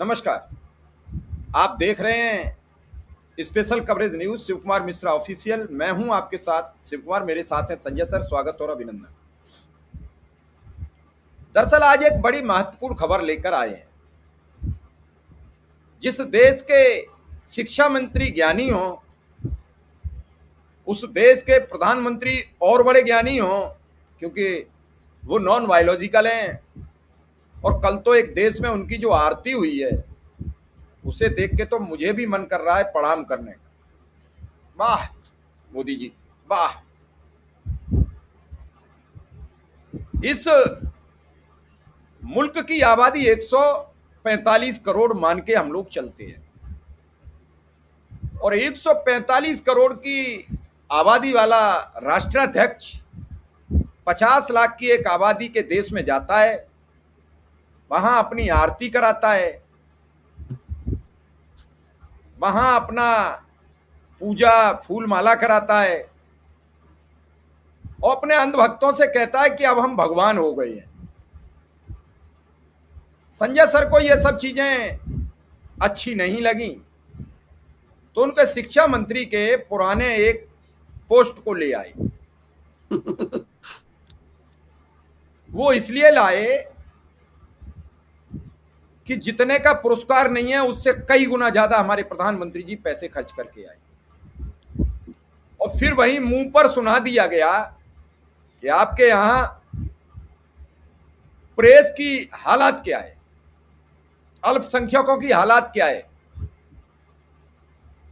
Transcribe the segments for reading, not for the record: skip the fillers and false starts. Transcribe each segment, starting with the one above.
नमस्कार। आप देख रहे हैं special coverage news Shiv Kumar Mishra official. मैं हूं आपके साथ शिव कुमार, मेरे साथ हैं संजय सर। स्वागत और अभिनंदन। दरअसल आज एक बड़ी महत्वपूर्ण खबर लेकर आए हैं। जिस देश के शिक्षा मंत्री ज्ञानी हो, उस देश के प्रधानमंत्री और बड़े ज्ञानी हो, क्योंकि वो नॉन बायोलॉजिकल हैं। और कल तो एक देश में उनकी जो आरती हुई है, उसे देख के तो मुझे भी मन कर रहा है प्रणाम करने का। वाह मोदी जी, वाह। इस मुल्क की आबादी 145 करोड़ मान के हम लोग चलते हैं, और 145 करोड़ की आबादी वाला राष्ट्राध्यक्ष 50 लाख की एक आबादी के देश में जाता है, वहां अपनी आरती कराता है, वहां अपना पूजा फूल माला कराता है, और अपने अंधभक्तों से कहता है कि अब हम भगवान हो गए हैं। संजय सर को ये सब चीजें अच्छी नहीं लगी, तो उनके शिक्षा मंत्री के पुराने एक पोस्ट को ले आए। वो इसलिए लाए कि जितने का पुरस्कार नहीं है, उससे कई गुना ज्यादा हमारे प्रधानमंत्री जी पैसे खर्च करके आए। और फिर वही मुंह पर सुना दिया गया कि आपके यहां प्रेस की हालात क्या है, अल्पसंख्यकों की हालात क्या है।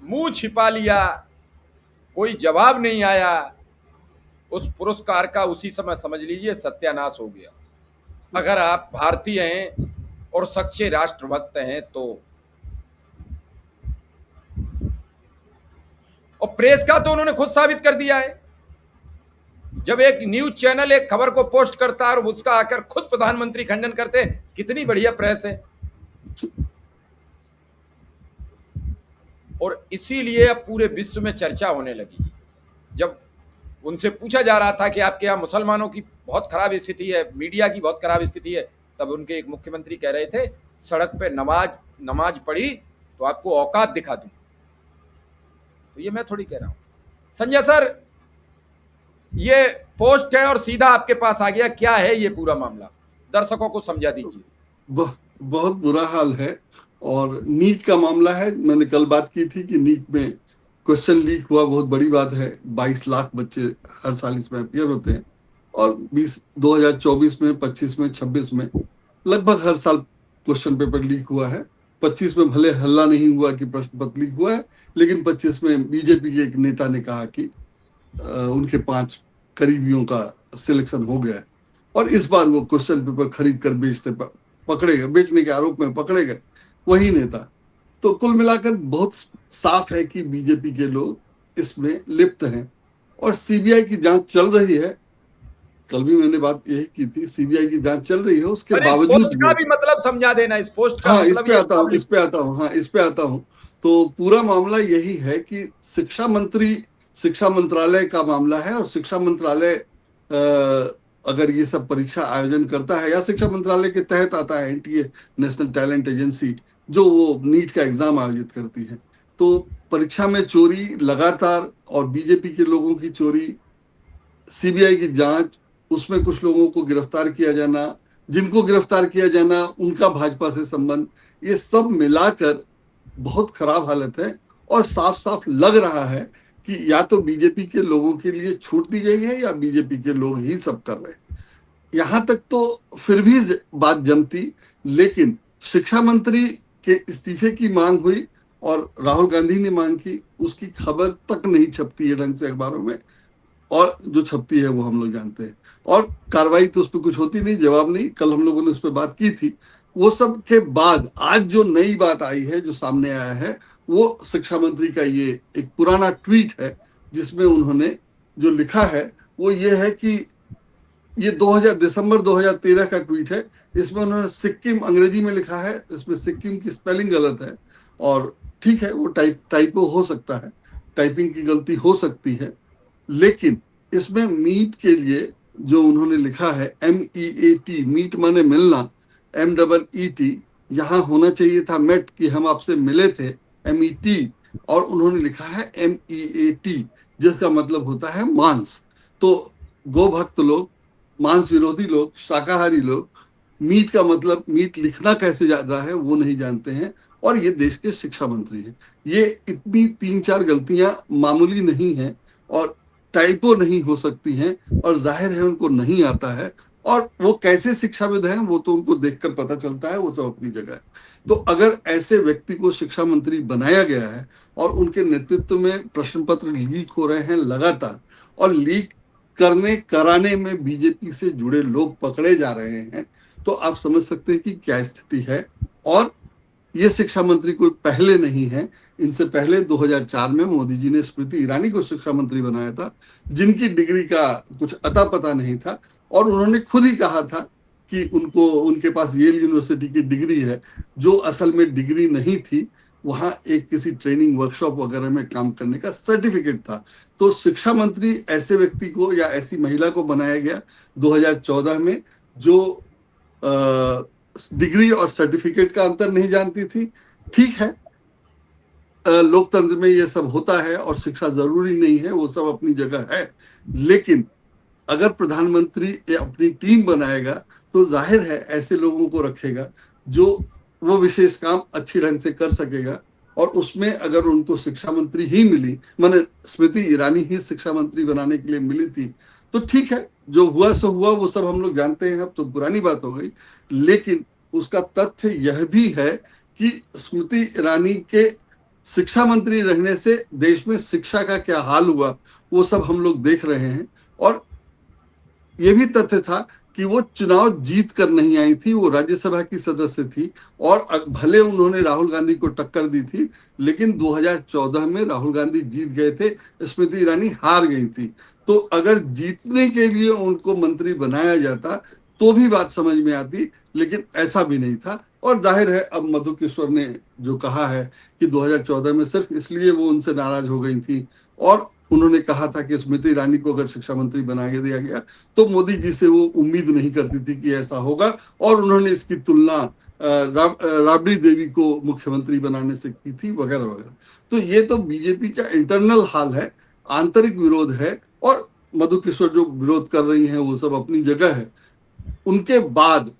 मुंह छिपा लिया, कोई जवाब नहीं आया। उस पुरस्कार का उसी समय समझ लीजिए सत्यानाश हो गया। अगर आप भारतीय हैं और सच्चे राष्ट्रभक्त हैं तो। और प्रेस का तो उन्होंने खुद साबित कर दिया है। जब एक न्यूज चैनल एक खबर को पोस्ट करता है और उसका आकर खुद प्रधानमंत्री खंडन करते हैं, कितनी बढ़िया प्रेस है। और इसीलिए अब पूरे विश्व में चर्चा होने लगी। जब उनसे पूछा जा रहा था कि आपके यहाँ मुसलमानों की बहुत खराब स्थिति है, मीडिया की बहुत खराब स्थिति है, तब उनके एक मुख्यमंत्री कह रहे थे, सड़क पे नमाज पढ़ी तो आपको औकात दिखा दूं। तो ये मैं थोड़ी कह रहा हूं। संजय सर, ये पोस्ट है और सीधा आपके पास आ गया, क्या है ये पूरा मामला, दर्शकों को समझा दीजिए। बहुत बुरा हाल है। और नीट का मामला है। मैंने कल बात की थी कि नीट में क्वेश्चन लीक हुआ, बहुत बड़ी बात है। 22 लाख बच्चे हर साल इसमें अपियर होते हैं, और 2024 में, 25 में, 26 में लगभग हर साल क्वेश्चन पेपर लीक हुआ है। 25 में भले हल्ला नहीं हुआ कि प्रश्न पत्र लीक हुआ है, लेकिन 25 में बीजेपी के एक नेता ने कहा कि उनके 5 करीबियों का सिलेक्शन हो गया है, और इस बार वो क्वेश्चन पेपर खरीद कर पकड़े गए, बेचने के आरोप में पकड़े गए वही नेता। तो कुल मिलाकर बहुत साफ है कि बीजेपी के लोग इसमें लिप्त हैं, और सीबीआई की जांच चल रही है। कल भी मैंने बात यही की थी, सीबीआई की जांच चल रही है, उसके बावजूद पोस्ट का भी मतलब समझा देना, इस पोस्ट का हाँ, मतलब इस पे आता हूँ। तो पूरा मामला यही है कि शिक्षा मंत्रालय का मामला है, और शिक्षा मंत्रालय अगर ये सब परीक्षा आयोजन करता है, या शिक्षा मंत्रालय के तहत आता है एनटीए, नेशनल टैलेंट एजेंसी, जो वो नीट का एग्जाम आयोजित करती है, तो परीक्षा में चोरी लगातार, और बीजेपी के लोगों की चोरी, सीबीआई की जांच, उसमें कुछ लोगों को गिरफ्तार किया जाना, जिनको गिरफ्तार किया जाना उनका भाजपा से संबंध, ये सब मिलाकर बहुत खराब हालत है। और साफ साफ लग रहा है कि या तो बीजेपी के लोगों के लिए छूट दी गई है, या बीजेपी के लोग ही सब कर रहे हैं। यहां तक तो फिर भी बात जमती, लेकिन शिक्षा मंत्री के इस्तीफे की मांग हुई और राहुल गांधी ने मांग की, उसकी खबर तक नहीं छपती है ढंग से अखबारों में, और जो छपती है वो हम लोग जानते हैं। और कार्रवाई तो उस पर कुछ होती नहीं, जवाब नहीं। कल हम लोगों ने उस पर बात की थी। वो सब के बाद आज जो नई बात आई है, जो सामने आया है, वो शिक्षा मंत्री का ये एक पुराना ट्वीट है, जिसमें उन्होंने जो लिखा है वो ये है कि ये दिसंबर 2013 का ट्वीट है। इसमें उन्होंने सिक्किम अंग्रेजी में लिखा है, इसमें सिक्किम की स्पेलिंग गलत है, और ठीक है, वो टाइपो हो सकता है, टाइपिंग की गलती हो सकती है, लेकिन इसमें मीट के लिए जो उन्होंने लिखा है MEAT, मीट माने मिलना, MEET, यहाँ होना चाहिए था मेट, कि हम आपसे मिले थे, MET, और उन्होंने लिखा है MEAT, जिसका मतलब होता है मांस। तो गो भक्त लोग, मांस विरोधी लोग, शाकाहारी लोग, मीट का मतलब, मीट लिखना कैसे ज्यादा है वो नहीं जानते हैं, और ये देश के शिक्षा मंत्री हैं। ये इतनी 3-4 गलतियां मामूली नहीं है, और टाइपो नहीं हो सकती हैं, और जाहिर है उनको नहीं आता है। और वो कैसे शिक्षाविद हैं वो तो उनको देखकर पता चलता है, वो सब अपनी जगह है। तो अगर ऐसे व्यक्ति को शिक्षा मंत्री बनाया गया है, और उनके नेतृत्व में प्रश्न पत्र लीक हो रहे हैं लगातार, और लीक करने कराने में बीजेपी से जुड़े लोग पकड़े जा रहे हैं, तो आप समझ सकते हैं कि क्या स्थिति है। और ये शिक्षा मंत्री कोई पहले नहीं है। इनसे पहले 2004 में मोदी जी ने स्मृति ईरानी को शिक्षा मंत्री बनाया था, जिनकी डिग्री का कुछ अता पता नहीं था, और उन्होंने खुद ही कहा था कि उनको, उनके पास येल यूनिवर्सिटी की डिग्री है, जो असल में डिग्री नहीं थी, वहां एक किसी ट्रेनिंग वर्कशॉप वगैरह में काम करने का सर्टिफिकेट था। तो शिक्षा मंत्री ऐसे व्यक्ति को या ऐसी महिला को बनाया गया 2014 में, जो डिग्री और सर्टिफिकेट का अंतर नहीं जानती थी। ठीक है, लोकतंत्र में ये सब होता है, और शिक्षा जरूरी नहीं है, वो सब अपनी जगह है। लेकिन अगर प्रधानमंत्री अपनी टीम बनाएगा, तो जाहिर है ऐसे लोगों को रखेगा जो वो विशेष काम अच्छी ढंग से कर सकेगा। और उसमें अगर उनको शिक्षा मंत्री ही मिली, माने स्मृति ईरानी ही शिक्षा मंत्री बनाने के लिए मिली थी, तो ठीक है, जो हुआ सो हुआ, वो सब हम लोग जानते हैं, अब तो पुरानी बात हो गई। लेकिन उसका तथ्य यह भी है कि स्मृति ईरानी के शिक्षा मंत्री रहने से देश में शिक्षा का क्या हाल हुआ, वो सब हम लोग देख रहे हैं। और ये भी तथ्य था कि वो चुनाव जीत कर नहीं आई थी, वो राज्यसभा की सदस्य थी, और भले उन्होंने राहुल गांधी को टक्कर दी थी, लेकिन 2014 में राहुल गांधी जीत गए थे, स्मृति ईरानी हार गई थी। तो अगर जीतने के लिए उनको मंत्री बनाया जाता तो भी बात समझ में आती, लेकिन ऐसा भी नहीं था। और जाहिर है, अब मधु किशोर ने जो कहा है कि 2014 में सिर्फ इसलिए वो उनसे नाराज हो गई थी, और उन्होंने कहा था कि स्मृति ईरानी को अगर शिक्षा मंत्री बना के दिया गया, तो मोदी जी से वो उम्मीद नहीं करती थी कि ऐसा होगा, और उन्होंने इसकी तुलना राबड़ी देवी को मुख्यमंत्री बनाने से की थी, वगैरह वगैरह। तो ये तो बीजेपी का इंटरनल हाल है, आंतरिक विरोध है, और मधु किशोर जो विरोध कर रही हैं वो सब अपनी जगह है। उनके बाद,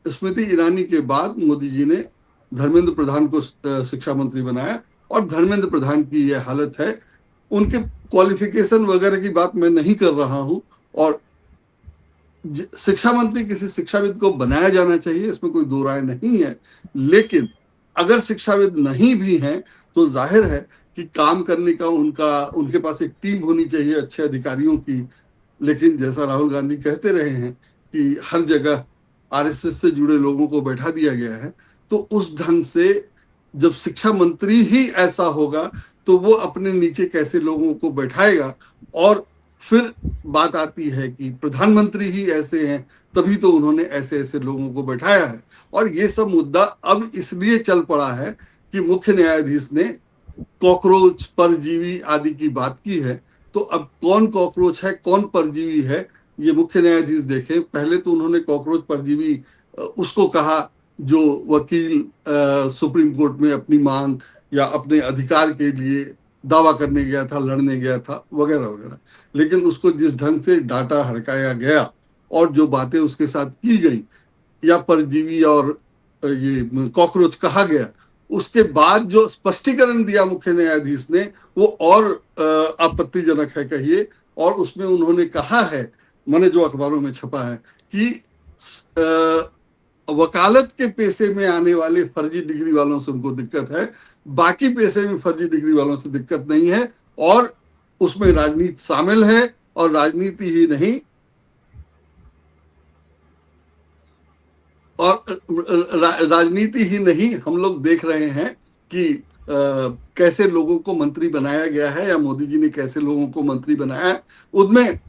स्मृति ईरानी के बाद, मोदी जी ने धर्मेंद्र प्रधान को शिक्षा मंत्री बनाया, और धर्मेंद्र प्रधान की यह हालत है। उनके क्वालिफिकेशन वगैरह की बात मैं नहीं कर रहा हूं, और शिक्षा मंत्री किसी शिक्षाविद को बनाया जाना चाहिए, इसमें कोई दो राय नहीं है। लेकिन अगर शिक्षाविद नहीं भी हैं, तो जाहिर है कि काम करने का उनके पास एक टीम होनी चाहिए अच्छे अधिकारियों की। लेकिन जैसा राहुल गांधी कहते रहे हैं कि हर जगह RSS से जुड़े लोगों को बैठा दिया गया है, तो उस ढंग से जब शिक्षा मंत्री ही ऐसा होगा, तो वो अपने नीचे कैसे लोगों को बैठाएगा। और फिर बात आती है कि प्रधानमंत्री ही ऐसे हैं, तभी तो उन्होंने ऐसे ऐसे लोगों को बैठाया है। और ये सब मुद्दा अब इसलिए चल पड़ा है कि मुख्य न्यायाधीश ने कॉकरोच, परजीवी आदि की बात की है। तो अब कौन कॉकरोच है, कौन परजीवी है, ये मुख्य न्यायाधीश देखें। पहले तो उन्होंने कॉकरोच परजीवी उसको कहा जो वकील सुप्रीम कोर्ट में अपनी मांग या अपने अधिकार के लिए दावा करने गया था, लड़ने गया था, वगैरह वगैरह। लेकिन उसको जिस ढंग से डांटा, हड़काया गया, और जो बातें उसके साथ की गई, या परजीवी और ये कॉकरोच कहा गया, उसके बाद जो स्पष्टीकरण दिया मुख्य न्यायाधीश ने, वो और आपत्तिजनक है कहिए। और उसमें उन्होंने कहा है, मैंने जो अखबारों में छपा है, कि वकालत के पेशे में आने वाले फर्जी डिग्री वालों से उनको दिक्कत है, बाकी पेशे में फर्जी डिग्री वालों से दिक्कत नहीं है। और उसमें राजनीति शामिल है, और राजनीति ही नहीं, राजनीति ही नहीं, हम लोग देख रहे हैं कि कैसे लोगों को मंत्री बनाया गया है, या मोदी जी ने कैसे लोगों को मंत्री बनाया है। उनमें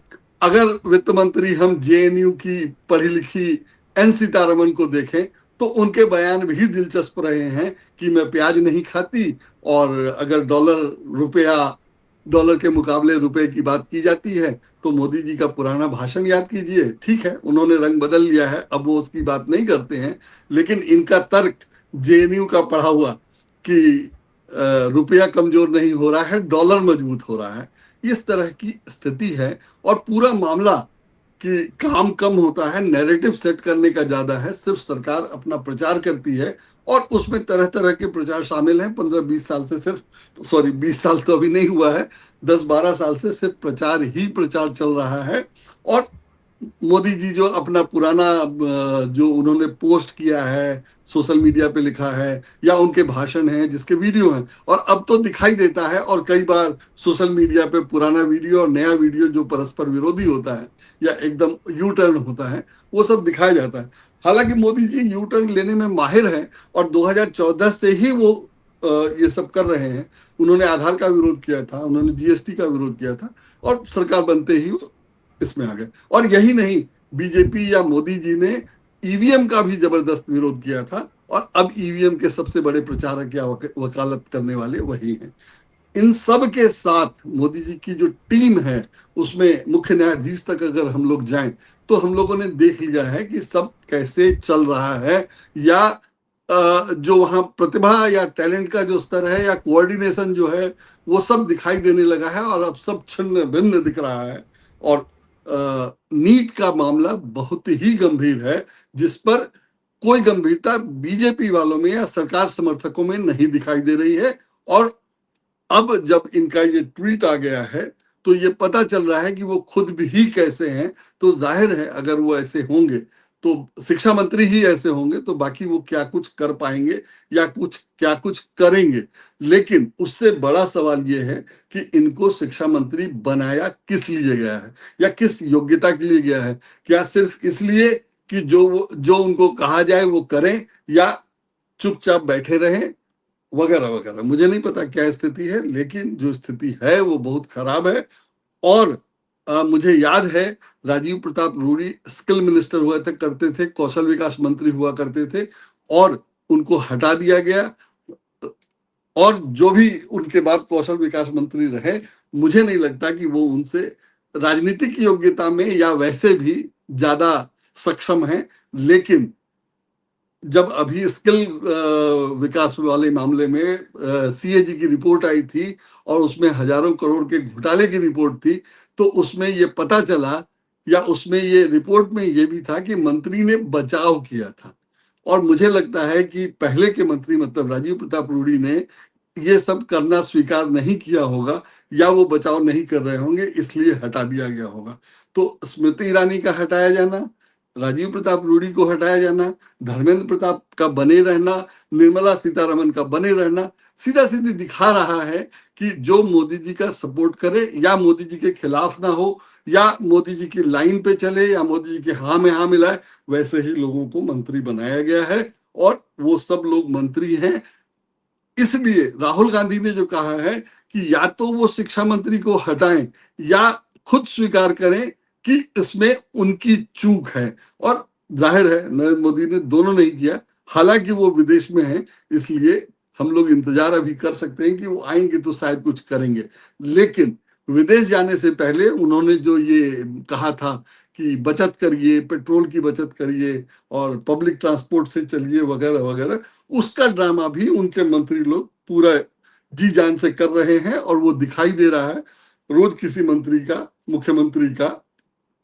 अगर वित्त मंत्री हम JNU की पढ़ी लिखी N सीतारमन को देखें, तो उनके बयान भी दिलचस्प रहे हैं कि मैं प्याज नहीं खाती, और अगर डॉलर के मुकाबले रुपए की बात की जाती है, तो मोदी जी का पुराना भाषण याद कीजिए। ठीक है, उन्होंने रंग बदल लिया है, अब वो उसकी बात नहीं करते हैं, लेकिन इनका तर्क जेएनयू का पढ़ा हुआ कि रुपया कमजोर नहीं हो रहा है, डॉलर मजबूत हो रहा है। इस तरह की स्थिति है। और पूरा मामला कि काम कम होता है, नैरेटिव सेट करने का ज्यादा है, सिर्फ सरकार अपना प्रचार करती है और उसमें तरह तरह के प्रचार शामिल हैं। 15-20 साल से सिर्फ, सॉरी 20 साल तो अभी नहीं हुआ है, 10-12 साल से सिर्फ प्रचार ही प्रचार चल रहा है। और मोदी जी जो अपना पुराना जो उन्होंने पोस्ट किया है, सोशल मीडिया पे लिखा है, या उनके भाषण हैं जिसके वीडियो हैं, और अब तो दिखाई देता है, और कई बार सोशल मीडिया पे पुराना वीडियो और नया वीडियो जो परस्पर विरोधी होता है या एकदम यू टर्न होता है, वो सब दिखाया जाता है। हालांकि मोदी जी यू टर्न लेने में माहिर हैं और 2014 से ही वो ये सब कर रहे हैं। उन्होंने आधार का विरोध किया था, उन्होंने जीएसटी का विरोध किया था, और सरकार बनते ही वो इसमें आ गए। और यही नहीं, बीजेपी या मोदी जी ने ईवीएम का भी जबरदस्त विरोध किया था, और अब ईवीएम के सबसे बड़े प्रचारक या वकालत करने वाले वही हैं। इन सब के साथ मोदी जी की जो टीम है, उसमें मुख्य न्यायाधीश तक अगर हम लोग जाएं, तो हम लोगों ने देख लिया है कि सब कैसे चल रहा है, या जो वहां प्रतिभा या टैलेंट का जो स्तर है या कोऑर्डिनेशन जो है, वो सब दिखाई देने लगा है, और अब सब छिन्न भिन्न दिख रहा है। और नीट का मामला बहुत ही गंभीर है, जिस पर कोई गंभीरता बीजेपी वालों में या सरकार समर्थकों में नहीं दिखाई दे रही है। और अब जब इनका ये ट्वीट आ गया है, तो ये पता चल रहा है कि वो खुद भी कैसे हैं। तो जाहिर है अगर वो ऐसे होंगे, तो शिक्षा मंत्री ही ऐसे होंगे, तो बाकी वो क्या कुछ कर पाएंगे या क्या कुछ करेंगे। लेकिन उससे बड़ा सवाल ये है कि इनको शिक्षा मंत्री बनाया किस लिए गया है, या किस योग्यता के लिए गया है। क्या सिर्फ इसलिए कि जो उनको कहा जाए वो करें, या चुपचाप बैठे रहें, वगैरह वगैरह। मुझे नहीं पता क्या स्थिति है, लेकिन जो स्थिति है वो बहुत खराब है। और मुझे याद है राजीव प्रताप रूडी स्किल मिनिस्टर हुआ था करते थे, कौशल विकास मंत्री हुआ करते थे, और उनको हटा दिया गया। और जो भी उनके बाद कौशल विकास मंत्री रहे, मुझे नहीं लगता कि वो उनसे राजनीतिक योग्यता में या वैसे भी ज्यादा सक्षम है। लेकिन जब अभी स्किल विकास वाले मामले में सीएजी की रिपोर्ट आई थी, और उसमें हजारों करोड़ के घोटाले की रिपोर्ट थी, तो उसमें ये पता चला, या उसमें ये रिपोर्ट में ये भी था कि मंत्री ने बचाव किया था। और मुझे लगता है कि पहले के मंत्री, मतलब राजीव प्रताप रूडी ने ये सब करना स्वीकार नहीं किया होगा, या वो बचाव नहीं कर रहे होंगे, इसलिए हटा दिया गया होगा। तो स्मृति ईरानी का हटाया जाना, राजीव प्रताप रूडी को हटाया जाना, धर्मेंद्र प्रताप का बने रहना, निर्मला सीतारमन का बने रहना, सीधा सीधी दिखा रहा है कि जो मोदी जी का सपोर्ट करे या मोदी जी के खिलाफ ना हो, या मोदी जी की लाइन पे चले या मोदी जी के हाँ में हाँ मिलाए, वैसे ही लोगों को मंत्री बनाया गया है। और वो सब लोग मंत्री हैं। इसलिए राहुल गांधी ने जो कहा है कि या तो वो शिक्षा मंत्री को हटाएं, या खुद स्वीकार करें कि इसमें उनकी चूक है। और जाहिर है नरेंद्र मोदी ने दोनों नहीं किया। हालांकि वो विदेश में हैं, इसलिए हम लोग इंतजार अभी कर सकते हैं कि वो आएंगे तो शायद कुछ करेंगे। लेकिन विदेश जाने से पहले उन्होंने जो ये कहा था कि बचत करिए, पेट्रोल की बचत करिए, और पब्लिक ट्रांसपोर्ट से चलिए, वगैरह वगैरह, उसका ड्रामा भी उनके मंत्री लोग पूरा जी जान से कर रहे हैं। और वो दिखाई दे रहा है, रोज किसी मंत्री का, मुख्यमंत्री का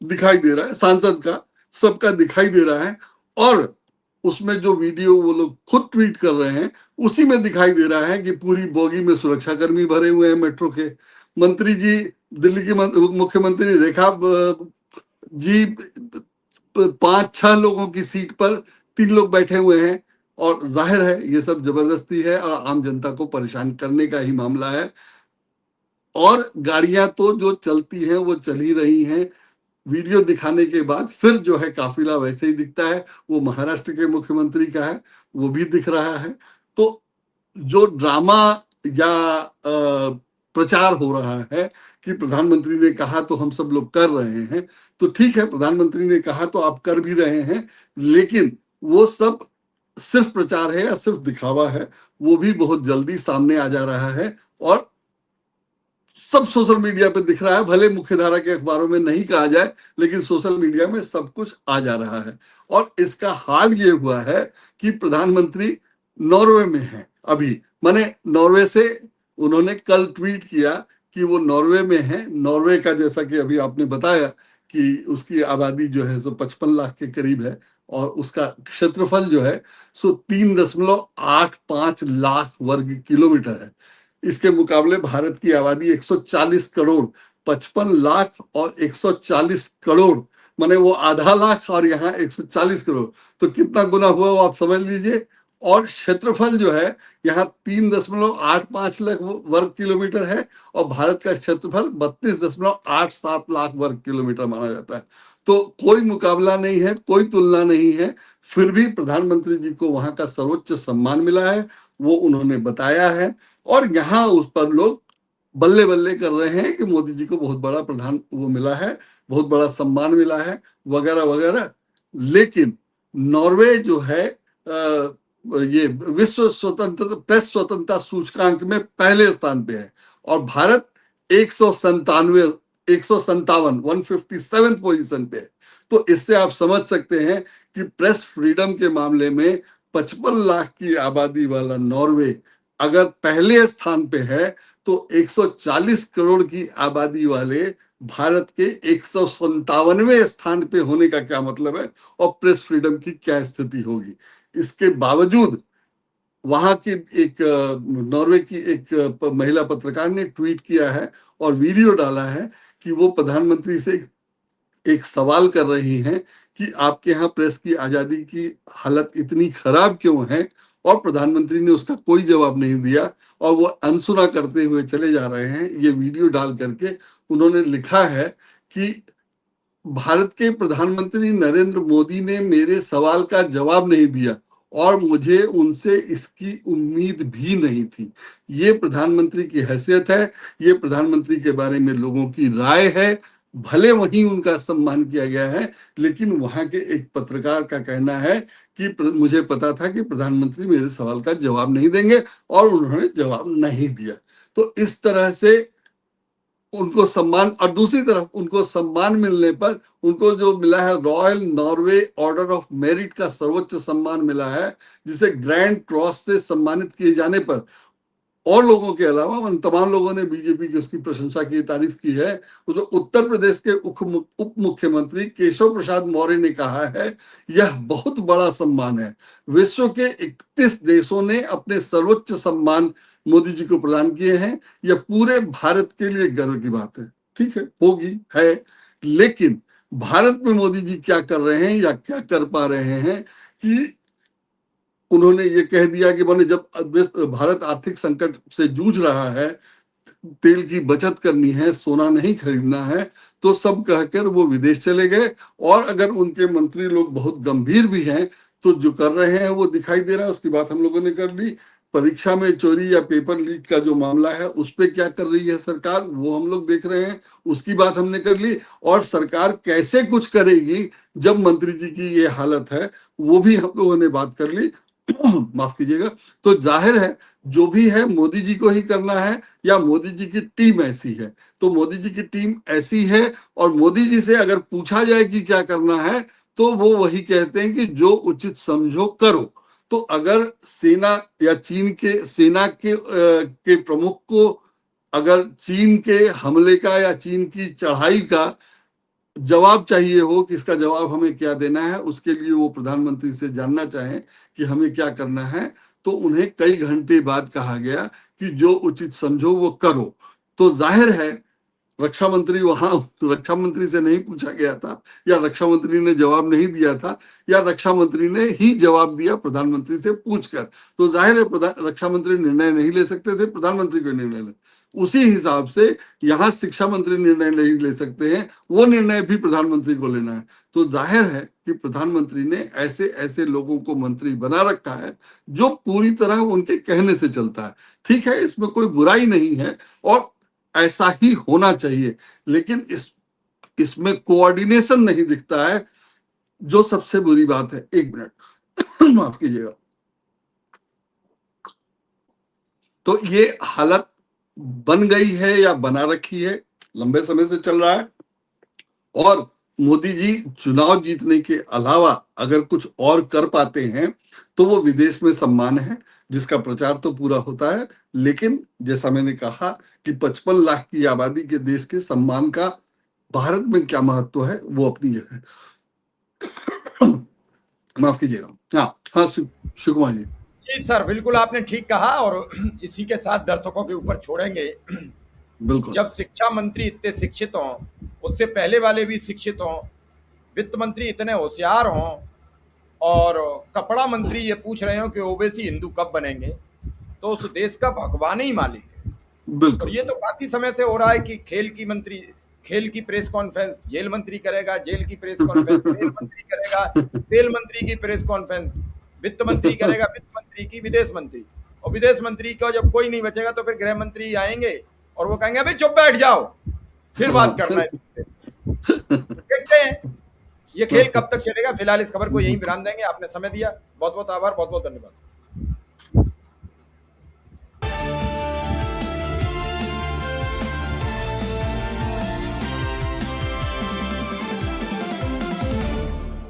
दिखाई दे रहा है, सांसद का, सबका दिखाई दे रहा है। और उसमें जो वीडियो वो लोग खुद ट्वीट कर रहे हैं, उसी में दिखाई दे रहा है कि पूरी बोगी में सुरक्षाकर्मी भरे हुए हैं मेट्रो के। मंत्री जी, दिल्ली की मुख्यमंत्री रेखा जी, 5-6 लोगों की सीट पर 3 लोग बैठे हुए हैं। और जाहिर है ये सब जबरदस्ती है और आम जनता को परेशान करने का ही मामला है। और गाड़ियां तो जो चलती हैं वो चल ही रही हैं। वीडियो दिखाने के बाद फिर जो है काफिला वैसे ही दिखता है। वो महाराष्ट्र के मुख्यमंत्री का है, वो भी दिख रहा है। तो जो ड्रामा या प्रचार हो रहा है कि प्रधानमंत्री ने कहा तो हम सब लोग कर रहे हैं, तो ठीक है, प्रधानमंत्री ने कहा तो आप कर भी रहे हैं, लेकिन वो सब सिर्फ प्रचार है या सिर्फ दिखावा है, वो भी बहुत जल्दी सामने आ जा रहा है। और सब सोशल मीडिया पे दिख रहा है। भले मुख्यधारा के अखबारों में नहीं कहा जाए, लेकिन सोशल मीडिया में सब कुछ आ जा रहा है। और इसका हाल ये हुआ है कि प्रधानमंत्री नॉर्वे में हैं अभी। माने नॉर्वे से उन्होंने कल ट्वीट किया कि वो नॉर्वे में है। नॉर्वे का, जैसा कि अभी आपने बताया, कि उसकी आबादी जो है सो 55 लाख के करीब है, और उसका क्षेत्रफल जो है सो 3.85 लाख वर्ग किलोमीटर है। इसके मुकाबले भारत की आबादी 140 करोड़, 55 लाख और 140 करोड़, माने वो आधा लाख और यहाँ 140 करोड़, तो कितना गुना हुआ वो आप समझ लीजिए। और क्षेत्रफल जो है यहाँ 3.85 लाख वर्ग किलोमीटर है, और भारत का क्षेत्रफल 32.87 लाख वर्ग किलोमीटर माना जाता है। तो कोई मुकाबला नहीं है, कोई तुलना नहीं है। फिर भी प्रधानमंत्री जी को वहां का सर्वोच्च सम्मान मिला है, वो उन्होंने बताया है। और यहाँ उस पर लोग बल्ले बल्ले कर रहे हैं कि मोदी जी को बहुत बड़ा प्रधान वो मिला है, बहुत बड़ा सम्मान मिला है, वगैरह वगैरह। लेकिन नॉर्वे जो है ये विश्व स्वतंत्रता, प्रेस स्वतंत्रता सूचकांक में पहले स्थान पे है, और भारत 157 157 पोजीशन पे है। तो इससे आप समझ सकते हैं कि प्रेस फ्रीडम के मामले में 55 लाख की आबादी वाला नॉर्वे अगर पहले स्थान पे है, तो 140 करोड़ की आबादी वाले भारत के 157वें स्थान पे होने का क्या मतलब है, और प्रेस फ्रीडम की क्या स्थिति होगी। इसके बावजूद वहां की एक नॉर्वे की एक महिला पत्रकार ने ट्वीट किया है और वीडियो डाला है कि वो प्रधानमंत्री से एक सवाल कर रही हैं कि आपके यहाँ प्रेस की आजादी की हालत इतनी खराब क्यों है, और प्रधानमंत्री ने उसका कोई जवाब नहीं दिया, और वो अनसुना करते हुए चले जा रहे हैं। ये वीडियो डाल करके उन्होंने लिखा है कि भारत के प्रधानमंत्री नरेंद्र मोदी ने मेरे सवाल का जवाब नहीं दिया, और मुझे उनसे इसकी उम्मीद भी नहीं थी। ये प्रधानमंत्री की हैसियत है, ये प्रधानमंत्री के बारे में लोगों की राय है। भले वहीं उनका सम्मान किया गया है, लेकिन वहां के एक पत्रकार का कहना है कि मुझे पता था कि प्रधानमंत्री मेरे सवाल का जवाब नहीं देंगे, और उन्होंने जवाब नहीं दिया। तो इस तरह से उनको सम्मान, और दूसरी तरफ उनको सम्मान मिलने पर उनको जो मिला है royal Norway order of merit का सर्वोच्च सम्मान मिला है, जिसे ग्रैंड क्रॉस से सम्मानित किए जाने पर और लोगों के अलावा उन तमाम लोगों ने बीजेपी की उसकी प्रशंसा की, तारीफ की है। तो उत्तर प्रदेश के उप मुख्यमंत्री केशव प्रसाद मौर्य ने कहा है, यह बहुत बड़ा सम्मान है। विश्व के 31 देशों ने अपने सर्वोच्च सम्मान मोदी जी को प्रदान किए हैं। यह पूरे भारत के लिए गर्व की बात है। ठीक है, होगी, है, लेकिन भारत में मोदी जी क्या कर रहे हैं या क्या कर पा रहे हैं कि उन्होंने ये कह दिया कि मैंने जब भारत आर्थिक संकट से जूझ रहा है, तेल की बचत करनी है, सोना नहीं खरीदना है, तो सब कहकर वो विदेश चले गए। और अगर उनके मंत्री लोग बहुत गंभीर भी हैं, तो जो कर रहे हैं वो दिखाई दे रहा है। उसकी बात हम लोगों ने कर ली। परीक्षा में चोरी या पेपर लीक का जो मामला है उस पर क्या कर रही है सरकार, वो हम लोग देख रहे हैं, उसकी बात हमने कर ली। और सरकार कैसे कुछ करेगी जब मंत्री जी की ये हालत है, वो भी हम लोगों ने बात कर ली। माफ कीजिएगा। तो जाहिर है जो भी है मोदी जी को ही करना है, या मोदी जी की टीम ऐसी है। तो मोदी जी की टीम ऐसी है, और मोदी जी से अगर पूछा जाए कि क्या करना है, तो वो वही कहते हैं कि जो उचित समझो करो। तो अगर सेना या चीन के के प्रमुख को अगर चीन के हमले का या चीन की चढ़ाई का जवाब चाहिए हो कि इसका जवाब हमें क्या देना है, उसके लिए वो प्रधानमंत्री से जानना चाहें कि हमें क्या करना है, तो उन्हें कई घंटे बाद कहा गया कि जो उचित समझो वो करो। तो जाहिर है रक्षा मंत्री वहां रक्षा मंत्री से नहीं पूछा गया था, या रक्षा मंत्री ने जवाब नहीं दिया था, या रक्षा मंत्री ने ही जवाब दिया प्रधानमंत्री से पूछकर। तो जाहिर है रक्षा मंत्री निर्णय नहीं ले सकते थे, प्रधानमंत्री को निर्णय ले। उसी हिसाब से यहाँ शिक्षा मंत्री निर्णय नहीं ले सकते हैं, वो निर्णय भी प्रधानमंत्री को लेना है। तो जाहिर है कि प्रधानमंत्री ने ऐसे ऐसे लोगों को मंत्री बना रखा है जो पूरी तरह उनके कहने से चलता है। ठीक है, इसमें कोई बुराई नहीं है, और ऐसा ही होना चाहिए। लेकिन इसमें कोऑर्डिनेशन नहीं दिखता है, जो सबसे बुरी बात है। एक मिनट माफ कीजिएगा। तो ये हालत बन गई है या बना रखी है, लंबे समय से चल रहा है। और मोदी जी चुनाव जीतने के अलावा अगर कुछ और कर पाते हैं तो वो विदेश में सम्मान है, जिसका प्रचार तो पूरा होता है। लेकिन जैसा मैंने कहा कि 55 लाख की आबादी के देश के सम्मान का भारत में क्या महत्व है, वो अपनी जगह। माफ कीजिएगा। हाँ हाँ, शिव कुमार जी। जी सर, बिल्कुल आपने ठीक कहा, और इसी के साथ दर्शकों के ऊपर छोड़ेंगे। बिल्कुल। जब शिक्षा मंत्री इतने शिक्षित हों, उससे पहले वाले भी शिक्षित हों, वित्त मंत्री इतने होशियार हों, और कपड़ा मंत्री ये पूछ रहे हो कि ओवैसी हिंदू कब बनेंगे, तो उस देश का भगवान ही मालिक है। और बिल्कुल। ये तो काफी समय से हो रहा है कि खेल की प्रेस कॉन्फ्रेंस जेल मंत्री करेगा, जेल की प्रेस कॉन्फ्रेंस रेल मंत्री करेगा, रेल मंत्री की प्रेस कॉन्फ्रेंस वित्त मंत्री करेगा, वित्त मंत्री की विदेश मंत्री, और विदेश मंत्री का जब कोई नहीं बचेगा तो फिर गृह मंत्री आएंगे और वो कहेंगे अभी चुप बैठ जाओ, फिर बात करना है। देखते हैं ये खेल कब तक चलेगा। फिलहाल इस खबर को यहीं विराम देंगे। आपने समय दिया, बहुत बहुत आभार, बहुत बहुत धन्यवाद।